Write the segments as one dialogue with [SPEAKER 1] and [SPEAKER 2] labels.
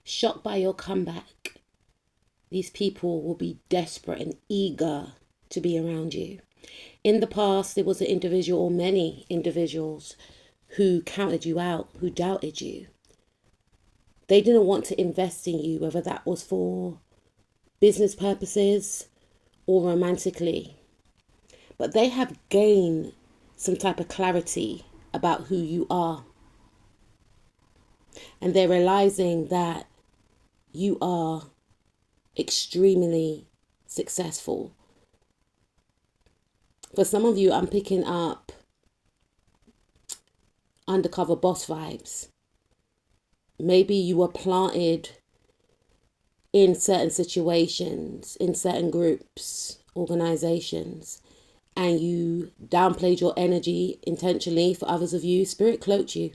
[SPEAKER 1] shocked by your comeback. These people will be desperate and eager to be around you. In the past, there was an individual or many individuals who counted you out, who doubted you. They didn't want to invest in you, whether that was for business purposes or romantically. But they have gained some type of clarity about who you are. And they're realizing that you are extremely successful. For some of you, I'm picking up undercover boss vibes. Maybe you were planted in certain situations, in certain groups, organizations, and you downplayed your energy intentionally. For others of you, spirit cloaked you.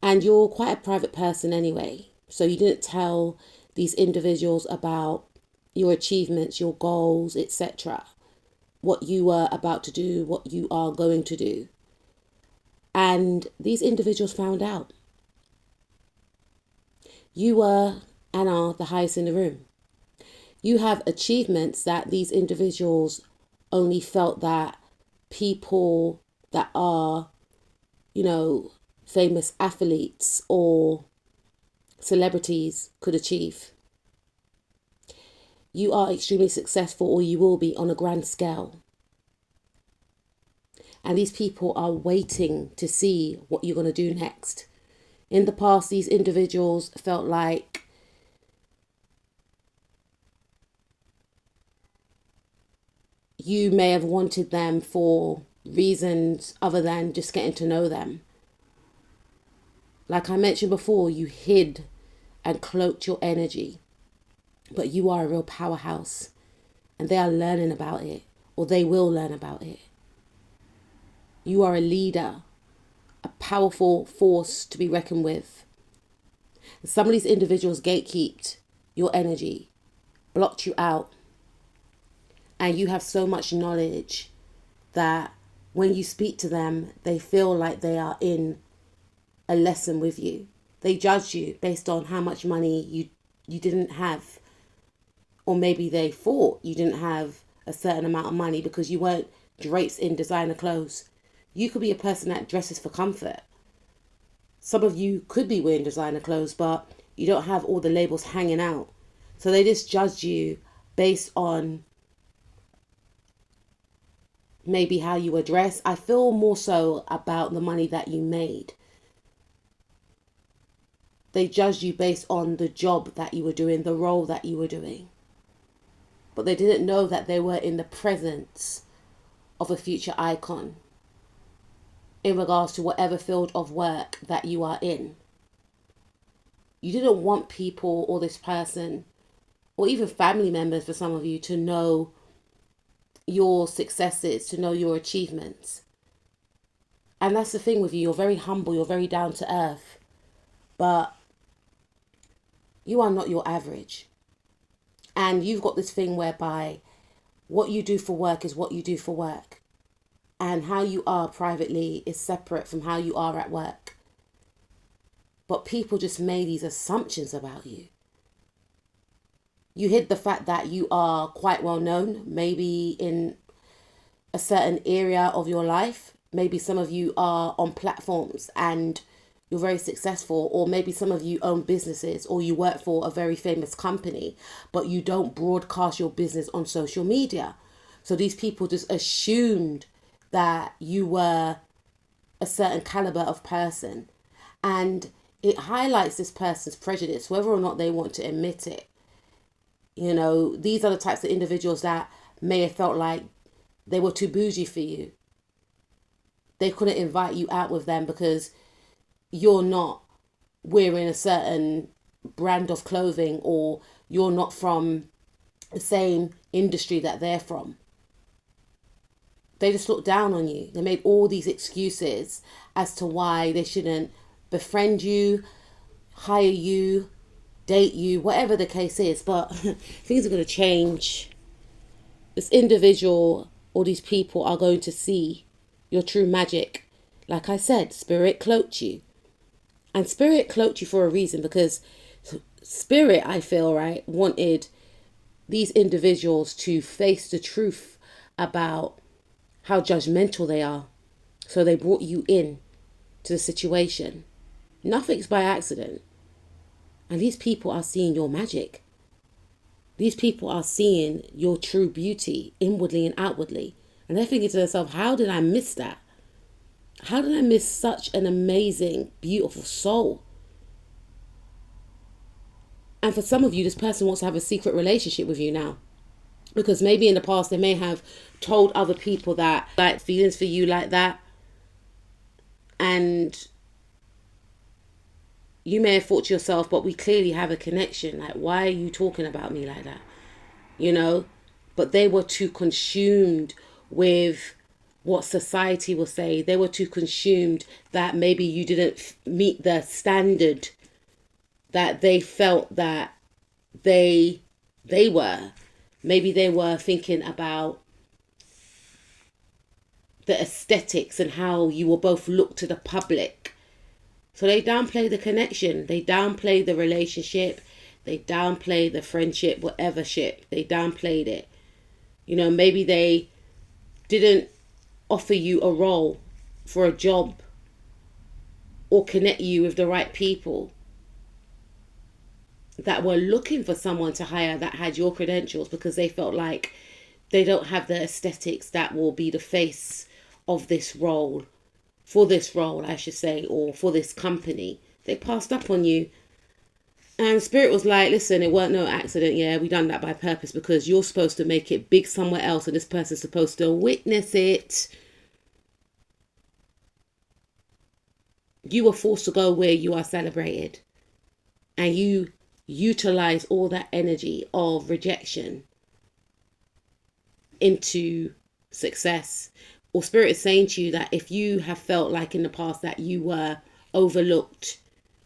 [SPEAKER 1] And you're quite a private person anyway. So you didn't tell these individuals about your achievements, your goals, etc. What you were about to do, what you are going to do. And these individuals found out. You were and are the highest in the room. You have achievements that these individuals only felt that people that are, famous athletes or celebrities could achieve. You are extremely successful, or you will be, on a grand scale. And these people are waiting to see what you're going to do next. In the past, these individuals felt like you may have wanted them for reasons other than just getting to know them. Like I mentioned before, you hid and cloaked your energy. But you are a real powerhouse. And they are learning about it. Or they will learn about it. You are a leader. A powerful force to be reckoned with. Some of these individuals gatekeeped your energy. Blocked you out. And you have so much knowledge that when you speak to them, they feel like they are in a lesson with you. They judge you based on how much money you didn't have. Or maybe they thought you didn't have a certain amount of money because you weren't draped in designer clothes. You could be a person that dresses for comfort. Some of you could be wearing designer clothes, but you don't have all the labels hanging out. So they just judge you based on maybe how you were dressed. I feel more so about the money that you made. They judged you based on the job that you were doing, the role that you were doing. But they didn't know that they were in the presence of a future icon in regards to whatever field of work that you are in. You didn't want people or this person or even family members for some of you to know your successes, to know your achievements. And that's the thing with you. You're very humble. You're very down to earth. But you are not your average. And you've got this thing whereby what you do for work is what you do for work. And how you are privately is separate from how you are at work. But people just made these assumptions about you. You hid the fact that you are quite well known, maybe in a certain area of your life. Maybe some of you are on platforms and you're very successful, or maybe some of you own businesses or you work for a very famous company, but you don't broadcast your business on social media. So these people just assumed that you were a certain caliber of person. And it highlights this person's prejudice, whether or not they want to admit it. These are the types of individuals that may have felt like they were too bougie for you. They couldn't invite you out with them because you're not wearing a certain brand of clothing, or you're not from the same industry that they're from. They just looked down on you. They made all these excuses as to why they shouldn't befriend you, hire you, date you, whatever the case is. But things are going to change. This individual or these people are going to see your true magic. Like I said, spirit cloaked you. And spirit cloaked you for a reason, because Spirit, I feel, right, wanted these individuals to face the truth about how judgmental they are. So they brought you in to the situation. Nothing's by accident. And these people are seeing your magic. These people are seeing your true beauty inwardly and outwardly. And they're thinking to themselves, how did I miss that? How did I miss such an amazing, beautiful soul? And for some of you, this person wants to have a secret relationship with you now. Because maybe in the past, they may have told other people that, like, feelings for you like that. And you may have thought to yourself, but we clearly have a connection. Like, why are you talking about me like that? You know? But they were too consumed with what society will say. They were too consumed that maybe you didn't meet the standard that they felt that they were. Maybe they were thinking about the aesthetics and how you will both look to the public. So they downplay the connection. They downplay the relationship. They downplay the friendship, whatever ship. They downplayed it. You know, maybe they didn't offer you a role for a job or connect you with the right people that were looking for someone to hire that had your credentials, because they felt like they don't have the aesthetics that will be the face of this role, for this role, I should say, or for this company. They passed up on you. And Spirit was like, listen, it weren't no accident. Yeah, we done that by purpose because you're supposed to make it big somewhere else and this person's supposed to witness it. You were forced to go where you are celebrated. And you utilize all that energy of rejection into success. Or Spirit is saying to you that if you have felt like in the past that you were overlooked,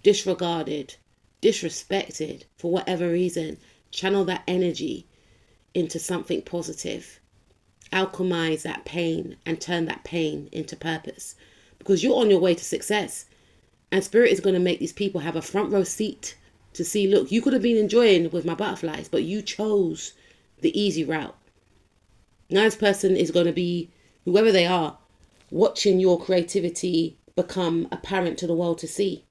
[SPEAKER 1] disregarded, disrespected for whatever reason, channel that energy into something positive. Alchemize that pain and turn that pain into purpose, because you're on your way to success. And Spirit is going to make these people have a front row seat to see, look, you could have been enjoying with my butterflies, but you chose the easy route. Now this person is going to be, whoever they are, watching your creativity become apparent to the world to see.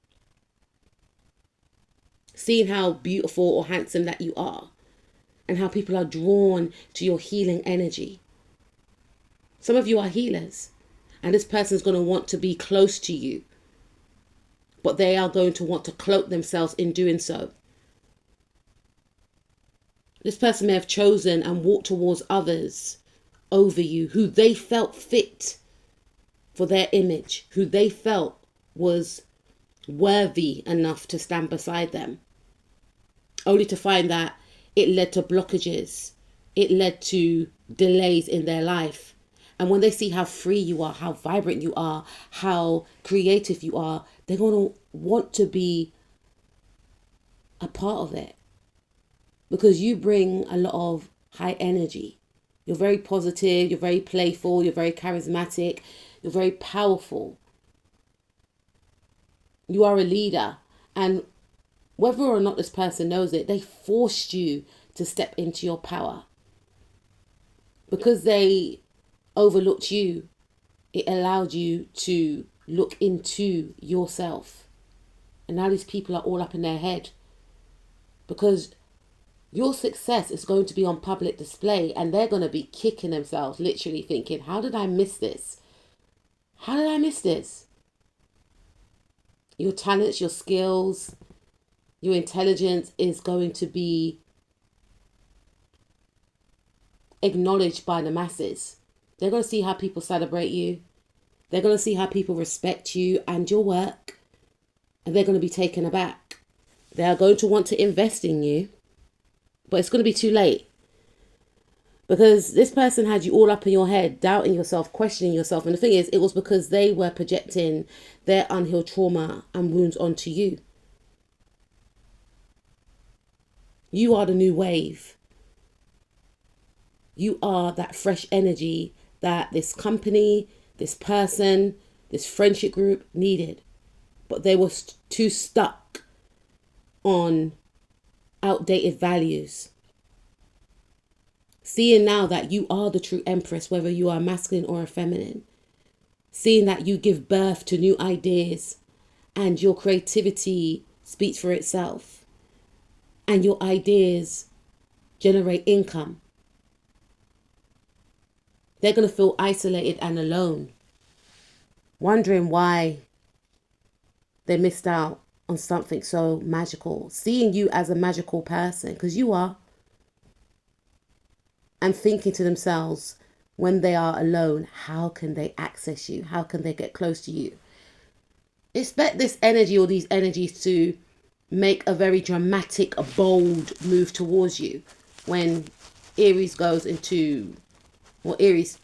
[SPEAKER 1] Seeing how beautiful or handsome that you are, and how people are drawn to your healing energy. Some of you are healers, and this person's going to want to be close to you, but they are going to want to cloak themselves in doing so. This person may have chosen and walked towards others over you who they felt fit for their image, who they felt was worthy enough to stand beside them, only to find that it led to blockages. It led to delays in their life. And when they see how free you are, how vibrant you are, how creative you are, they're going to want to be a part of it, because you bring a lot of high energy. You're very positive, you're very playful, you're very charismatic, you're very powerful. You are a leader. And whether or not this person knows it, they forced you to step into your power. Because they overlooked you, it allowed you to look into yourself. And now these people are all up in their head, because your success is going to be on public display, and they're going to be kicking themselves, literally thinking, how did I miss this? How did I miss this? Your talents, your skills, your intelligence is going to be acknowledged by the masses. They're going to see how people celebrate you. They're going to see how people respect you and your work. And they're going to be taken aback. They are going to want to invest in you. But it's going to be too late. Because this person had you all up in your head, doubting yourself, questioning yourself. And the thing is, it was because they were projecting their unhealed trauma and wounds onto you. You are the new wave. You are that fresh energy that this company, this person, this friendship group needed. But they were too stuck on outdated values. Seeing now that you are the true empress, whether you are masculine or a feminine. Seeing that you give birth to new ideas and your creativity speaks for itself. And your ideas generate income. They're going to feel isolated and alone, wondering why they missed out on something so magical. Seeing you as a magical person, because you are. And thinking to themselves, when they are alone, how can they access you? How can they get close to you? Expect this energy or these energies to make a very dramatic, a bold move towards you when Aries goes into, or Aries,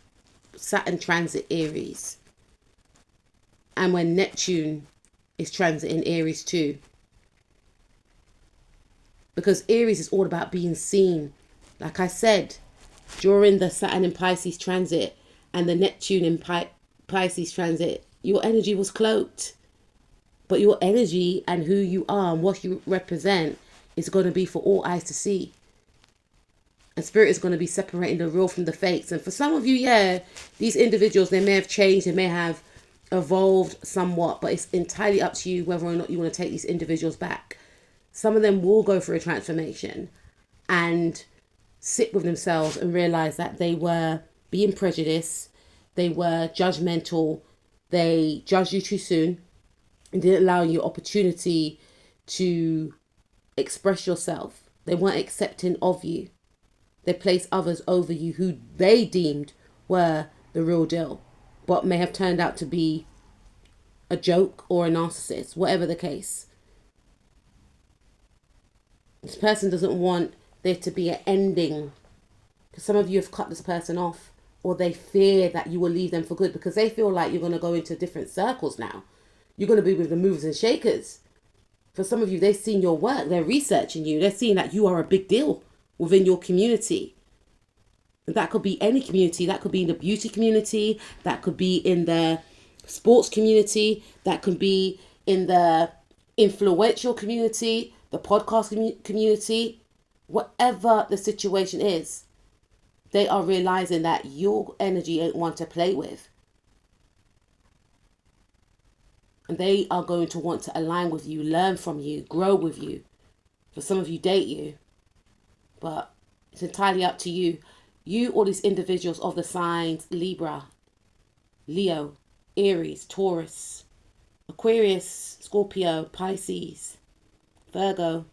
[SPEAKER 1] Saturn transit Aries. And when Neptune is transiting Aries too. Because Aries is all about being seen. Like I said, during the Saturn in Pisces transit and the Neptune in Pisces transit, your energy was cloaked. But your energy and who you are and what you represent is going to be for all eyes to see. And Spirit is going to be separating the real from the fakes. And for some of you, yeah, these individuals, they may have changed, they may have evolved somewhat, but it's entirely up to you whether or not you want to take these individuals back. Some of them will go through a transformation and sit with themselves and realize that they were being prejudiced, they were judgmental, they judged you too soon and didn't allow you opportunity to express yourself. They weren't accepting of you. They placed others over you who they deemed were the real deal, but may have turned out to be a joke or a narcissist, whatever the case. This person doesn't want there to be an ending, because some of you have cut this person off, or they fear that you will leave them for good because they feel like you're going to go into different circles now. You're going to be with the movers and shakers. For some of you, they've seen your work, they're researching you, they're seeing that you are a big deal within your community. And that could be any community. That could be in the beauty community, that could be in the sports community, that could be in the influential community, the podcast community. Whatever the situation is, they are realizing that your energy ain't one to play with. And they are going to want to align with you, learn from you, grow with you. For some of you, date you. But it's entirely up to you. You or these individuals of the signs Libra, Leo, Aries, Taurus, Aquarius, Scorpio, Pisces, Virgo,